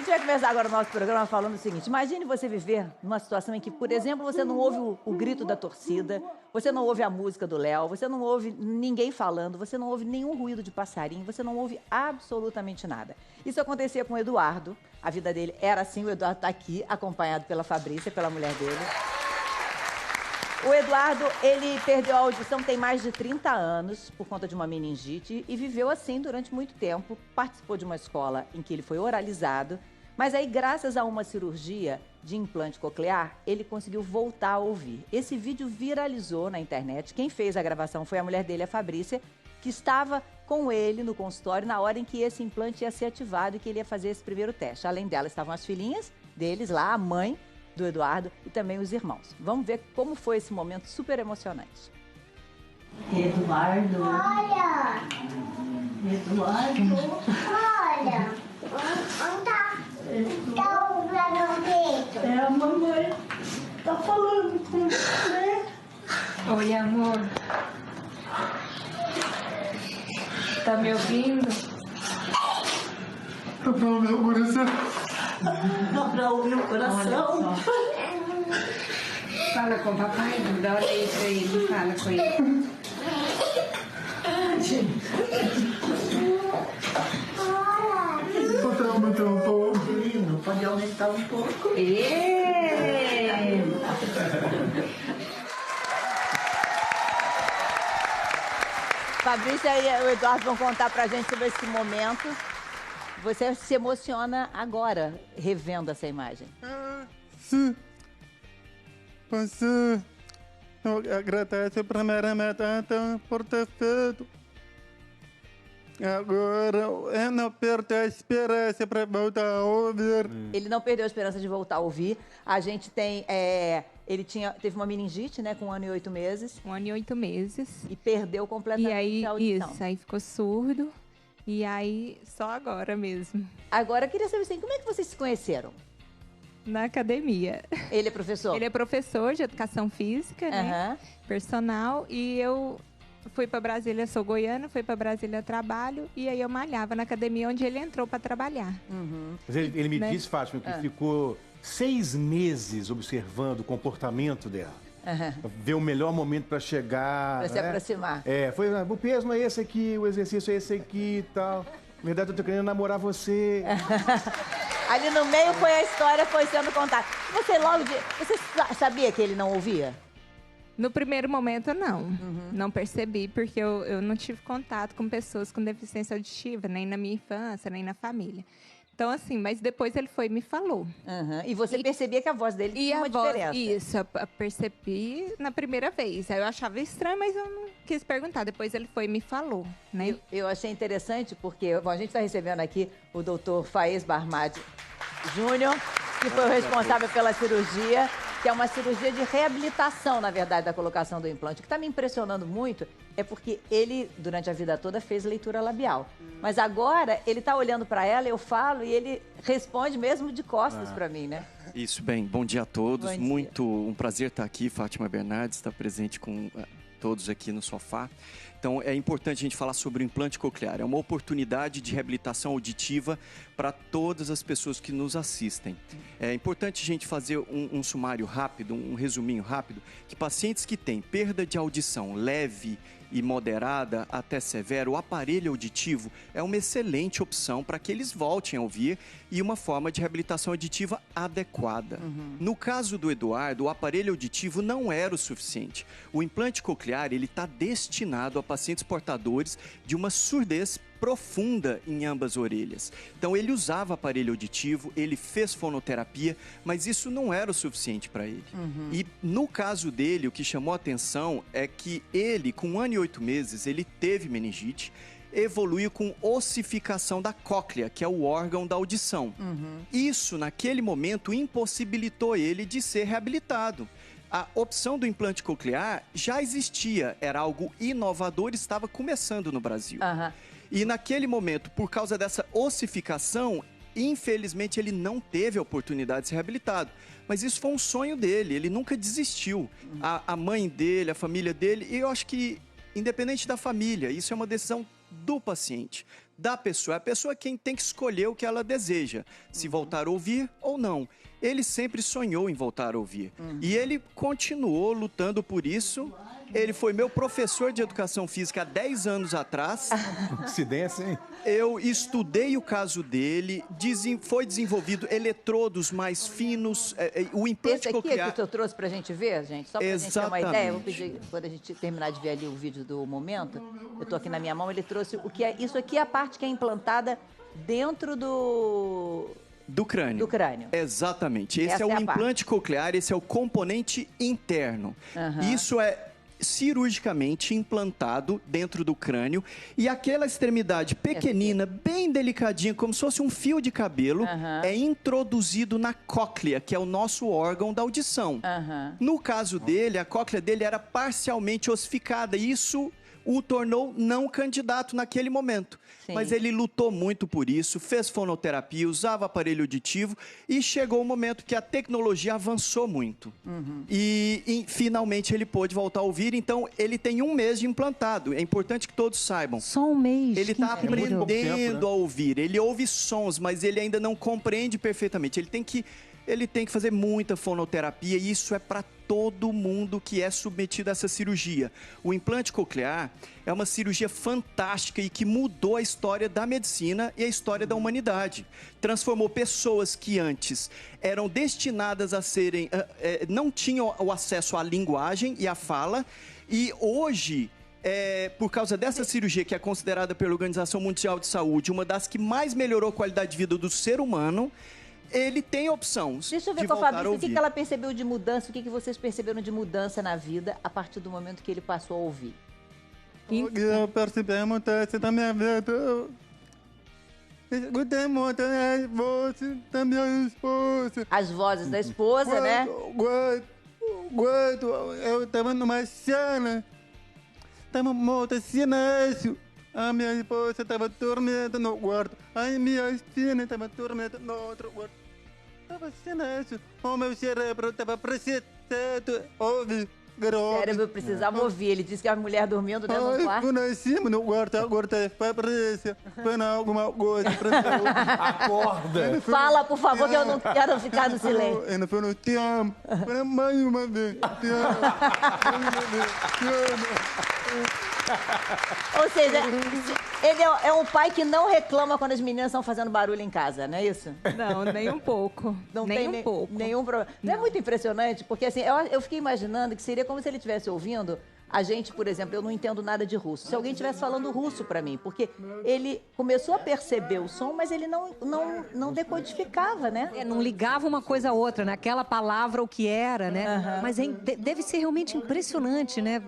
gente vai começar agora o nosso programa falando o seguinte: imagine você viver numa situação em que, por exemplo, você não ouve o grito da torcida, você não ouve a música do Léo, você não ouve ninguém falando, você não ouve nenhum ruído de passarinho, você não ouve absolutamente nada. Isso acontecia com o Eduardo, a vida dele era assim, o Eduardo está aqui, acompanhado pela Fabrícia, pela mulher dele. O Eduardo, ele perdeu a audição tem mais de 30 anos por conta de uma meningite e viveu assim durante muito tempo. Participou de uma escola em que ele foi oralizado, mas aí, graças a uma cirurgia de implante coclear, ele conseguiu voltar a ouvir. Esse vídeo viralizou na internet. Quem fez a gravação foi a mulher dele, a Fabrícia, que estava com ele no consultório na hora em que esse implante ia ser ativado e que ele ia fazer esse primeiro teste. Além dela, estavam as filhinhas deles lá, a mãe do Eduardo e também os irmãos. Vamos ver como foi esse momento super emocionante. Eduardo. Olha! Eduardo. Olha! Onde tá? Tá o dragão preto. É a mamãe. Tá falando com você. Oi, amor. Tá me ouvindo? Dá pra ouvir o coração. Dá pra ouvir o coração. Fala com o papai, dá olha aí pra ele, fala com ele. Pode aumentar um pouco. Não pode aumentar um pouco. Fabrícia e o Eduardo vão contar pra gente sobre esse momento. Você se emociona agora, revendo essa imagem. Sim. Você agradece primeiramente por ter feito. Agora eu não perco a esperança para voltar a ouvir. Ele não perdeu a esperança de voltar a ouvir. A gente tem... ele teve uma meningite, né, com 1 ano e 8 meses. 1 ano e 8 meses. E perdeu completamente E aí, a audição. isso, aí ficou surdo. E aí, só agora mesmo. Agora, eu queria saber assim, como é que vocês se conheceram? Na academia. Ele é professor? Ele é professor de educação física, né? Personal. E eu fui para Brasília, sou goiana, fui para Brasília a trabalho. E aí eu malhava na academia onde ele entrou para trabalhar. Mas ele me Né? disse, Fátima, que ficou 6 meses observando o comportamento dela. Ver o melhor momento para chegar. Para se aproximar. Foi, o peso não é esse aqui, o exercício é esse aqui e tal. Na verdade, eu tô querendo namorar você. Ali no meio foi a história, foi sendo contada. Você sabia que ele não ouvia? No primeiro momento, não. Não percebi, porque eu não tive contato com pessoas com deficiência auditiva, nem na minha infância, nem na família. Então, assim, mas depois ele foi e me falou. E você percebia que a voz dele tinha uma diferença. Isso, eu percebi na primeira vez. Aí eu achava estranho, mas eu não quis perguntar. Depois ele foi e me falou, né? Eu achei interessante porque a gente está recebendo aqui o doutor Faez Barmad Júnior, que foi o responsável pela cirurgia, que é uma cirurgia de reabilitação, na verdade, da colocação do implante. O que está me impressionando muito é porque ele, durante a vida toda, fez leitura labial. Mas agora, ele está olhando para ela, eu falo, e ele responde mesmo de costas para mim, né? Isso, bem, bom dia a todos. Bom dia. Muito um prazer estar aqui, Fátima Bernardes, estar presente com todos aqui no sofá. Então, é importante a gente falar sobre o implante coclear. É uma oportunidade de reabilitação auditiva para todas as pessoas que nos assistem. É importante a gente fazer um sumário rápido, um resuminho rápido, que pacientes que têm perda de audição leve e moderada até severa, o aparelho auditivo é uma excelente opção para que eles voltem a ouvir e uma forma de reabilitação auditiva adequada. No caso do Eduardo, o aparelho auditivo não era o suficiente. O implante coclear ele está destinado a pacientes portadores de uma surdez profunda em ambas orelhas. Então ele usava aparelho auditivo, ele fez fonoterapia, mas isso não era o suficiente para ele. E no caso dele, o que chamou a atenção é que ele, com 1 ano e 8 meses, ele teve meningite, evoluiu com ossificação da cóclea, que é o órgão da audição. Isso, naquele momento, impossibilitou ele de ser reabilitado. A opção do implante coclear já existia, era algo inovador, estava começando no Brasil. E naquele momento, por causa dessa ossificação, infelizmente ele não teve a oportunidade de ser reabilitado. Mas isso foi um sonho dele, ele nunca desistiu. A mãe dele, a família dele, e eu acho que, independente da família, isso é uma decisão do paciente. da pessoa. É a pessoa quem tem que escolher o que ela deseja, se voltar a ouvir ou não. Ele sempre sonhou em voltar a ouvir. E ele continuou lutando por isso. Ele foi meu professor de educação física há 10 anos atrás. Coincidência, hein? Eu estudei o caso dele, foi desenvolvido eletrodos mais finos, o implante Esse aqui coclear... é que eu trouxe pra gente ver, gente? Só pra gente ter uma Exatamente. ideia, eu vou pedir, quando a gente terminar de ver ali o vídeo do momento, eu tô aqui na minha mão, ele trouxe o que é... Isso aqui é a parte que é implantada dentro Do crânio. do crânio. Exatamente. Esse Essa é o é a implante coclear, esse é o componente interno. Isso é cirurgicamente implantado dentro do crânio e aquela extremidade pequenina, bem delicadinha, como se fosse um fio de cabelo, é introduzido na cóclea, que é o nosso órgão da audição. No caso dele, a cóclea dele era parcialmente ossificada e isso o tornou não candidato naquele momento. Sim. Mas ele lutou muito por isso, fez fonoterapia, usava aparelho auditivo e chegou o momento que a tecnologia avançou muito. E finalmente ele pôde voltar a ouvir, então ele tem 1 mês de implantado. É importante que todos saibam. Só 1 mês. Ele que está incrível. aprendendo a ouvir, ele ouve sons, mas ele ainda não compreende perfeitamente. Ele tem que fazer muita fonoterapia e isso é para todo mundo que é submetido a essa cirurgia. O implante coclear é uma cirurgia fantástica e que mudou a história da medicina e a história da humanidade. Transformou pessoas que antes eram destinadas a serem... não tinham o acesso à linguagem e à fala e hoje... por causa dessa cirurgia, que é considerada pela Organização Mundial de Saúde uma das que mais melhorou a qualidade de vida do ser humano, ele tem opções. Deixa eu ver de com a voltar Fabrício, o que ouvir. ela percebeu de mudança, o que vocês perceberam de mudança na vida a partir do momento que ele passou a ouvir? O que eu percebi a mudança da minha vida. Eu escutei muito as vozes da minha esposa. As vozes da esposa, né? Quando eu estava numa cena, estava muito silêncio. A minha esposa estava dormindo no quarto. A minha filha estava dormindo no outro quarto. Estava silêncio. O meu cérebro estava precisando ouvir. O cérebro precisava ouvir. Ele disse que a mulher dormindo dentro do quarto. Quando eu cima no quarto, agora Fabrício, põe alguma coisa pra Acorda! Fala, por favor, que eu não quero ficar no silêncio. Ele falou, te amo. Falei, mais uma vez, te amo. Mais uma vez, te amo. Ou seja, ele é um pai que não reclama quando as meninas estão fazendo barulho em casa, não é isso? Não, nem um pouco. Não nem tem um pouco. nenhum problema. Não é muito impressionante? Porque assim, eu fiquei imaginando que seria como se ele estivesse ouvindo a gente, por exemplo, eu não entendo nada de russo. Se alguém estivesse falando russo para mim, porque ele começou a perceber o som, mas ele não decodificava, né? Não ligava uma coisa a outra, né? Aquela palavra, o que era, né? Mas deve ser realmente impressionante, né?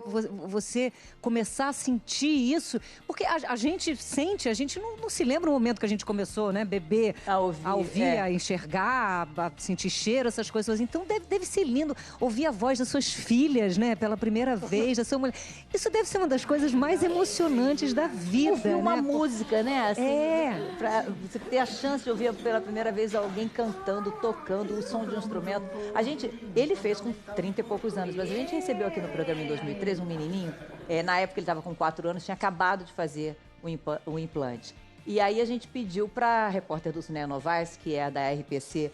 Você começar a sentir isso. Porque a gente sente, a gente não se lembra o momento que a gente começou, né? Beber, a ouvir, a enxergar, a sentir cheiro, essas coisas. Então deve ser lindo ouvir a voz das suas filhas, né? Pela primeira vez, da sua mulher. Isso deve ser uma das coisas mais emocionantes da vida, ouvir uma né? música, né? Assim, pra você ter a chance de ouvir pela primeira vez alguém cantando, tocando, o som de um instrumento. Ele fez com 30 e poucos anos, mas a gente recebeu aqui no programa em 2003 um menininho, na época ele estava com 4 anos, tinha acabado de fazer o implante. E aí a gente pediu para a repórter Dulcinea Novaes, que é da RPC,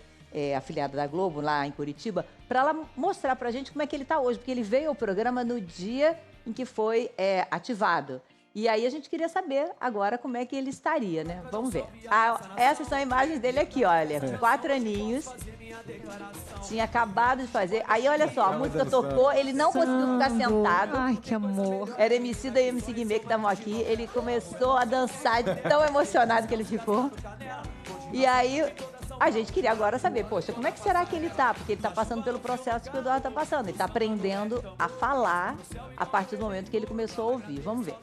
afiliada da Globo, lá em Curitiba, para ela mostrar pra gente como é que ele tá hoje, porque ele veio ao programa no dia em que foi ativado. E aí a gente queria saber agora como é que ele estaria, né? Vamos ver. Essas são imagens dele aqui, olha, com 4 aninhos. Tinha acabado de fazer. Aí, olha só, a música tocou, ele não conseguiu ficar sentado. Ai, que amor. Era Emicida e MC Guimê que estavam aqui. Ele começou a dançar de tão emocionado que ele ficou. E aí, a gente queria agora saber, poxa, como é que será que ele tá? Porque ele tá passando pelo processo que o Eduardo tá passando. Ele tá aprendendo a falar a partir do momento que ele começou a ouvir. Vamos ver.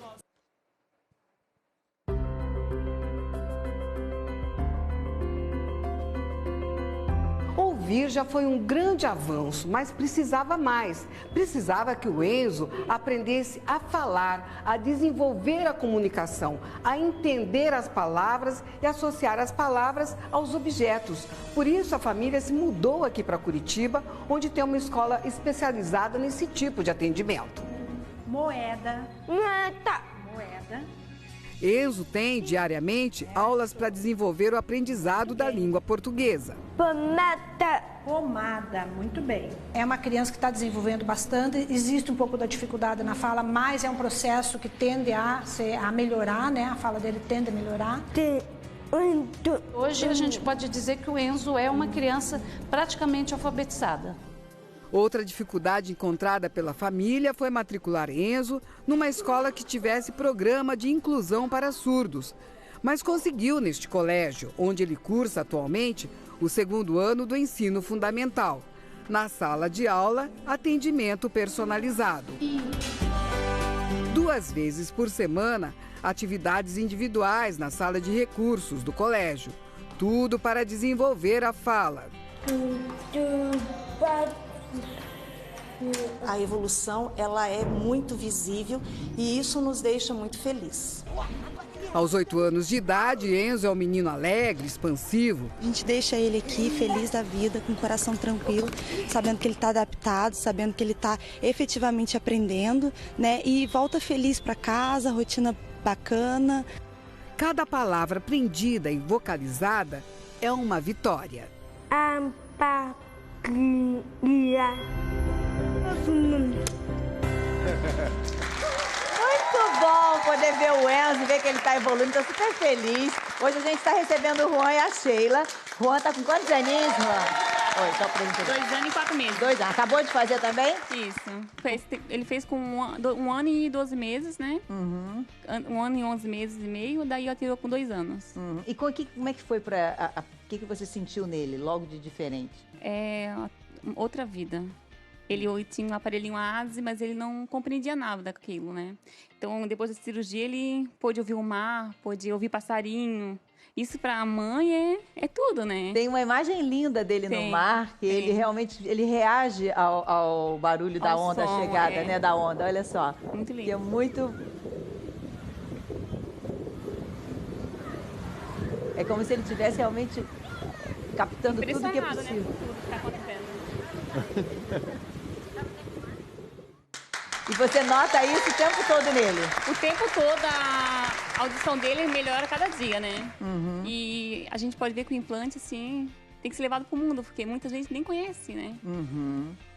Ouvir já foi um grande avanço, mas precisava mais. Precisava que o Enzo aprendesse a falar, a desenvolver a comunicação, a entender as palavras e associar as palavras aos objetos. Por isso, a família se mudou aqui para Curitiba, onde tem uma escola especializada nesse tipo de atendimento. Moeda. Moeda. Moeda. Enzo tem, diariamente, aulas para desenvolver o aprendizado da língua portuguesa. Pomada, muito bem. É uma criança que está desenvolvendo bastante, existe um pouco da dificuldade na fala, mas é um processo que tende a melhorar, né? A fala dele tende a melhorar. Hoje a gente pode dizer que o Enzo é uma criança praticamente alfabetizada. Outra dificuldade encontrada pela família foi matricular Enzo numa escola que tivesse programa de inclusão para surdos. Mas conseguiu neste colégio, onde ele cursa atualmente o 2º ano do ensino fundamental. Na sala de aula, atendimento personalizado. 2 vezes por semana, atividades individuais na sala de recursos do colégio. Tudo para desenvolver a fala. A evolução, ela é muito visível e isso nos deixa muito felizes. Aos 8 anos de idade, Enzo é um menino alegre, expansivo. A gente deixa ele aqui feliz da vida, com o coração tranquilo, sabendo que ele está adaptado, sabendo que ele está efetivamente aprendendo, né? E volta feliz para casa, rotina bacana. Cada palavra aprendida e vocalizada é uma vitória. Muito bom poder ver o Enzo e ver que ele está evoluindo. Estou super feliz. Hoje a gente está recebendo o Juan e a Sheila. Juan está com quantos aninhos, Juan? Oi, só pra gente ver. 2 anos e 4 meses. 2 anos. Acabou de fazer também? Isso. Ele fez com 1 ano e 12 meses, né? 1 ano e 11 meses e meio. Daí atirou com 2 anos. E como é que foi para... O que você sentiu nele, logo de diferente? É outra vida. Ele tinha um aparelhinho ASE, mas ele não compreendia nada daquilo, né? Então, depois da cirurgia, ele pôde ouvir o mar, pôde ouvir passarinho. Isso para a mãe é tudo, né? Tem uma imagem linda dele no mar, que ele realmente reage ao barulho da onda, a chegada, né, da onda. Olha só. Muito lindo. Que é muito... É como se ele estivesse realmente captando tudo que é possível. Né, tudo que está acontecendo. E você nota isso o tempo todo nele? O tempo todo, a audição dele melhora cada dia, né? E a gente pode ver que o implante, assim, tem que ser levado pro mundo, porque muita gente nem conhece, né?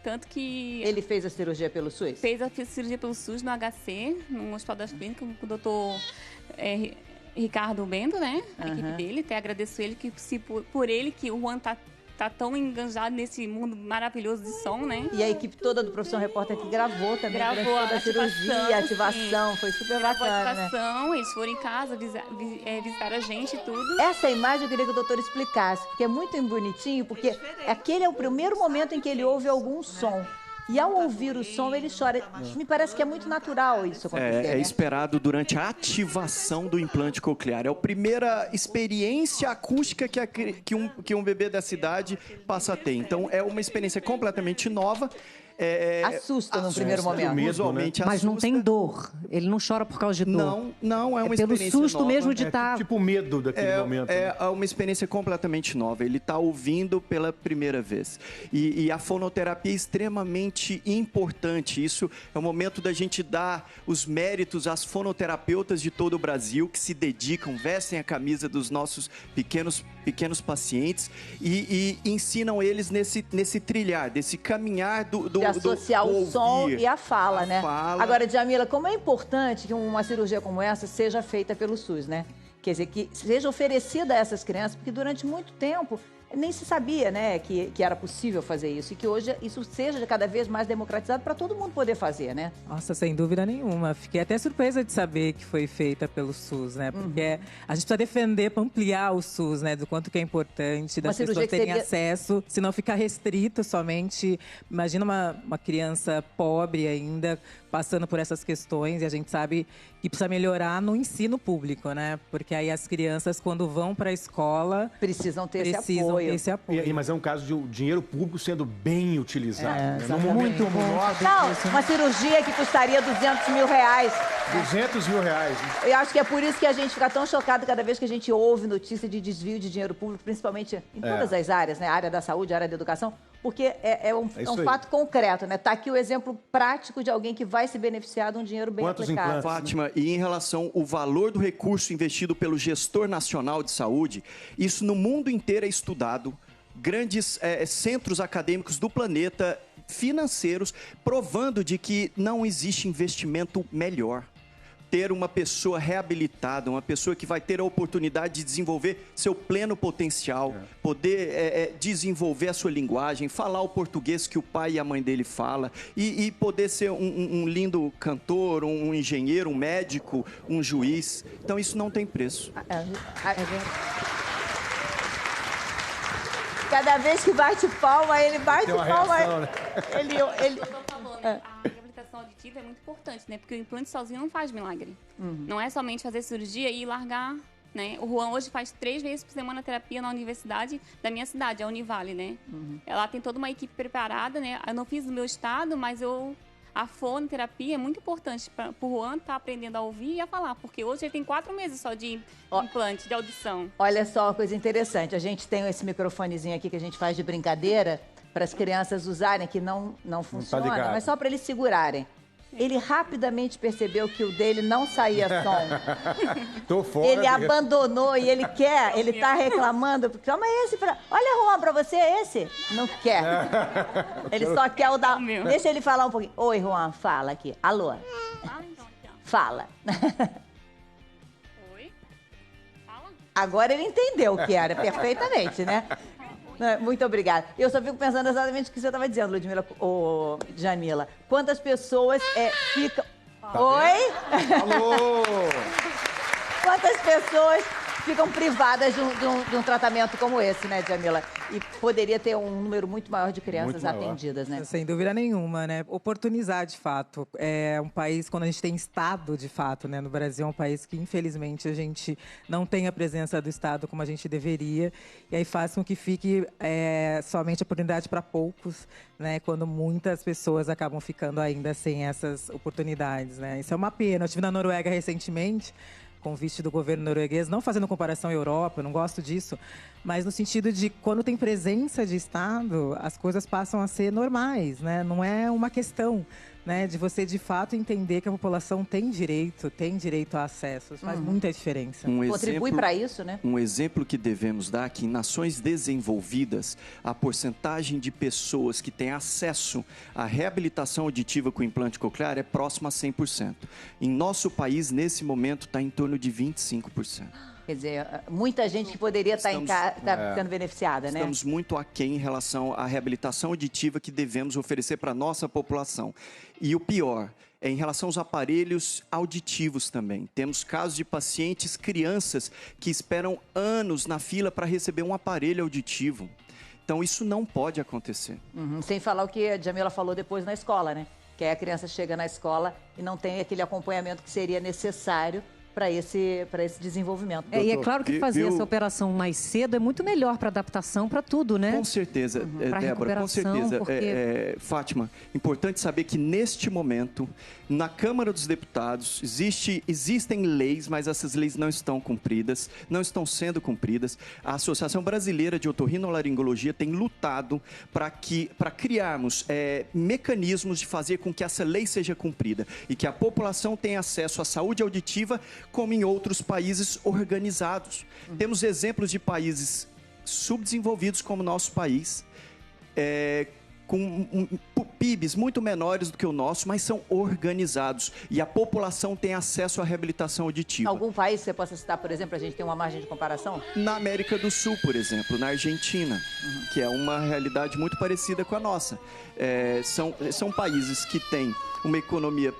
Tanto que... Ele fez a cirurgia pelo SUS? Fez a cirurgia pelo SUS no HC, no Hospital das Clínicas, com o doutor Ricardo Bento, né? A equipe dele. Até agradeço ele, que se por ele que o Juan tá tão enganjado nesse mundo maravilhoso de som, né? E a equipe toda do Profissão Repórter que gravou também. Gravou a cirurgia, a ativação, foi super bacana, né? Eles foram em casa, visitaram a gente e tudo. Essa imagem eu queria que o doutor explicasse, porque é muito bonitinho, porque aquele é o primeiro momento em que ele ouve algum som. E ao ouvir o som, ele chora. Me parece que é muito natural isso acontecer, né? Esperado durante a ativação do implante coclear. É a primeira experiência acústica que um bebê dessa idade passa a ter. Então, é uma experiência completamente nova. Assusta no primeiro momento. Visualmente Mas não tem dor. Ele não chora por causa de dor. Não, é uma pelo experiência susto nova. mesmo de estar... Tipo o medo daquele momento. É uma experiência completamente nova. Ele está ouvindo pela primeira vez. E a fonoterapia é extremamente importante. Isso é o momento da gente dar os méritos às fonoterapeutas de todo o Brasil que se dedicam, vestem a camisa dos nossos pequenos pacientes e ensinam eles nesse trilhar, desse caminhar de associar o som e a fala, né? Agora, Djamila, como é importante que uma cirurgia como essa seja feita pelo SUS, né? Quer dizer, que seja oferecida a essas crianças, porque durante muito tempo nem se sabia, né, que era possível fazer isso. E que hoje isso seja cada vez mais democratizado para todo mundo poder fazer, né? Nossa, sem dúvida nenhuma. Fiquei até surpresa de saber que foi feita pelo SUS, né? Porque a gente precisa defender para ampliar o SUS, né? Do quanto que é importante das pessoas terem acesso, se não ficar restrito somente. Imagina uma criança pobre ainda passando por essas questões, e a gente sabe que precisa melhorar no ensino público, né? Porque aí as crianças, quando vão para a escola, precisam ter esse apoio. Mas é um caso de dinheiro público sendo bem utilizado. Num momento como nosso. Não, uma cirurgia que custaria R$200 mil. R$200 mil. Eu acho que é por isso que a gente fica tão chocado cada vez que a gente ouve notícia de desvio de dinheiro público, principalmente em todas as áreas, né? A área da saúde, a área da educação, porque é um fato concreto, né? Tá aqui o exemplo prático de alguém que vai se beneficiar de um dinheiro bem aplicado. Fátima, e em relação ao valor do recurso investido pelo gestor nacional de saúde, isso no mundo inteiro é estudado. Grandes centros acadêmicos do planeta, financeiros, provando de que não existe investimento melhor. Ter uma pessoa reabilitada, uma pessoa que vai ter a oportunidade de desenvolver seu pleno potencial, poder desenvolver a sua linguagem, falar o português que o pai e a mãe dele falam, e poder ser um lindo cantor, um engenheiro, um médico, um juiz. Então isso não tem preço. Cada vez que bate palma, ele bate palma. Reação, né? A reabilitação auditiva é muito importante, né? Porque o implante sozinho não faz milagre. Não é somente fazer cirurgia e largar, né? O Juan hoje faz 3 vezes por semana terapia na universidade da minha cidade, a Univale, né? Ela tem toda uma equipe preparada, né? Eu não fiz no meu estado, mas a fonoterapia é muito importante para o Juan estar aprendendo a ouvir e a falar, porque hoje ele tem 4 meses só de implante, de audição. Olha só uma coisa interessante, a gente tem esse microfonezinho aqui que a gente faz de brincadeira para as crianças usarem, que não funciona, mas só para eles segurarem. Ele rapidamente percebeu que o dele não saía som. Tô fora. Ele abandonou e ele tá reclamando, porque toma esse olha, Juan, pra você esse. Não quer. Ele só quer o da... Deixa ele falar um pouquinho. Oi, Juan, fala aqui. Alô. Fala. Oi? Fala. Agora ele entendeu o que era perfeitamente, né? Muito obrigada. Eu só fico pensando exatamente o que você estava dizendo, Ludmila, Jamila. Quantas pessoas ficam... Oi? Alô? Quantas pessoas ficam privadas de um tratamento como esse, né, Jamila? E poderia ter um número muito maior de crianças atendidas, né? Sem dúvida nenhuma, né? Oportunizar, de fato. É um país, quando a gente tem Estado, de fato, né? No Brasil é um país que, infelizmente, a gente não tem a presença do Estado como a gente deveria. E aí faz com que fique somente oportunidade para poucos, né? Quando muitas pessoas acabam ficando ainda sem essas oportunidades, né? Isso é uma pena. Eu estive na Noruega recentemente, convite do governo norueguês, não fazendo comparação à Europa, eu não gosto disso, mas no sentido de quando tem presença de Estado, as coisas passam a ser normais, né? Não é uma questão, né, de você de fato entender que a população tem direito a acesso. Isso faz muita diferença. Contribui para isso, né? Um exemplo que devemos dar que em nações desenvolvidas, a porcentagem de pessoas que têm acesso à reabilitação auditiva com implante coclear é próxima a 100%. Em nosso país, nesse momento, está em torno de 25%. Quer dizer, muita gente que poderia estar sendo beneficiada, né? Estamos muito aquém em relação à reabilitação auditiva que devemos oferecer para a nossa população. E o pior é em relação aos aparelhos auditivos também. Temos casos de pacientes, crianças, que esperam anos na fila para receber um aparelho auditivo. Então, isso não pode acontecer. Sem falar o que a Jamila falou depois na escola, né? Que aí a criança chega na escola e não tem aquele acompanhamento que seria necessário para esse desenvolvimento. E é claro que fazer essa operação mais cedo é muito melhor para adaptação, para tudo, né? Com certeza, Débora, com certeza. Porque... Fátima, importante saber que neste momento, na Câmara dos Deputados, existem leis, mas essas leis não estão cumpridas, não estão sendo cumpridas. A Associação Brasileira de Otorrinolaringologia tem lutado para criarmos mecanismos de fazer com que essa lei seja cumprida e que a população tenha acesso à saúde auditiva como em outros países organizados. Temos exemplos de países subdesenvolvidos como o nosso país, com PIBs muito menores do que o nosso, mas são organizados e a população tem acesso à reabilitação auditiva. Algum país que você possa citar, por exemplo, a gente tem uma margem de comparação? Na América do Sul, por exemplo, na Argentina, que é uma realidade muito parecida com a nossa. São países que têm uma economia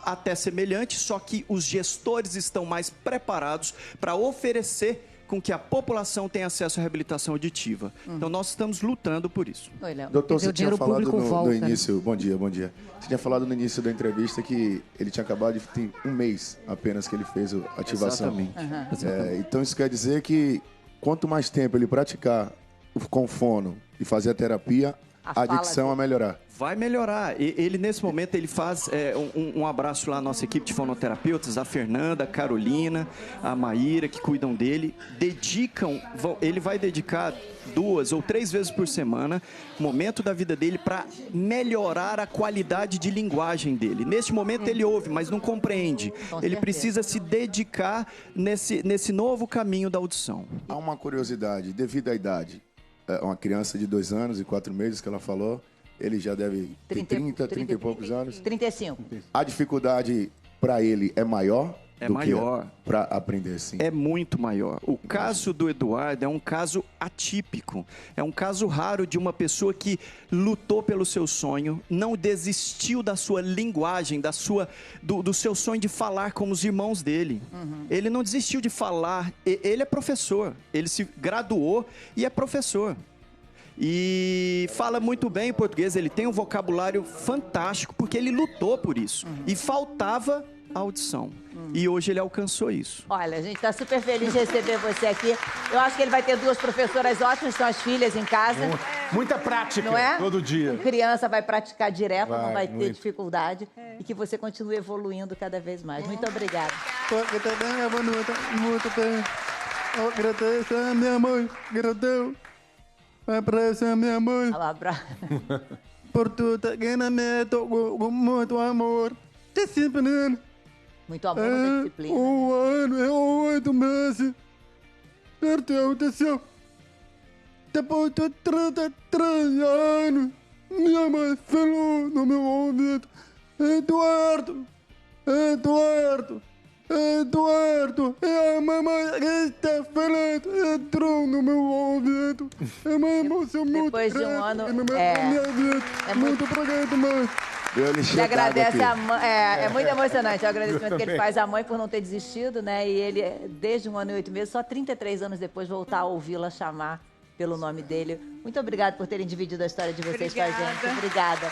até semelhante, só que os gestores estão mais preparados para oferecer com que a população tenha acesso à reabilitação auditiva. Então, nós estamos lutando por isso. Oi, Léo. Doutor, você tinha falado no início... Bom dia. Você tinha falado no início da entrevista que ele tinha acabado de... Tem um mês apenas que ele fez a ativação. Exatamente. Então, isso quer dizer que quanto mais tempo ele praticar com fono e fazer a terapia, a dicção a melhorar. Vai melhorar. Ele, nesse momento, ele faz um abraço lá à nossa equipe de fonoterapeutas, a Fernanda, a Carolina, a Maíra, que cuidam dele. Ele vai dedicar 2 ou 3 vezes por semana, momento da vida dele, para melhorar a qualidade de linguagem dele. Neste momento, ele ouve, mas não compreende. Ele precisa se dedicar nesse novo caminho da audição. Há uma curiosidade, devido à idade. Uma criança de 2 anos e 4 meses que ela falou, ele já deve ter 30 e poucos anos. 35. A dificuldade para ele é maior do maior. que para aprender, sim. É muito maior. O caso do Eduardo é um caso atípico. É um caso raro de uma pessoa que lutou pelo seu sonho, não desistiu da sua linguagem, do seu sonho de falar como os irmãos dele. Ele não desistiu de falar. Ele é professor. Ele se graduou e é professor. E fala muito bem português. Ele tem um vocabulário fantástico porque ele lutou por isso. E faltava a audição. E hoje ele alcançou isso. Olha, a gente está super feliz de receber você aqui. Eu acho que ele vai ter 2 professoras ótimas, são as filhas em casa. Muita prática, não é? todo dia. A criança vai praticar direto, não vai ter muito. dificuldade. E que você continue evoluindo cada vez mais. Muito obrigada. Eu agradeço a minha mãe, gratidão. Abraço a minha mãe. Por tudo que na minha com muito amor. Disciplina. Muito amor, muita disciplina. 1 ano e 8 meses. Perdeu o céu. Depois de 33 anos, minha mãe falou no meu ouvido: Eduardo, Eduardo, Eduardo. E a mamãe está falando, entrou no meu ouvido. É uma emoção muito Depois de 1 ano, minha vida. Muito obrigado, mãe. Ele agradece a mãe. É muito emocionante o agradecimento que ele faz à mãe por não ter desistido, né? E ele, desde 1 ano e 8 meses, só 33 anos depois, voltar a ouvi-la chamar pelo nome dele. Muito obrigada por terem dividido a história de vocês com a gente. Obrigada.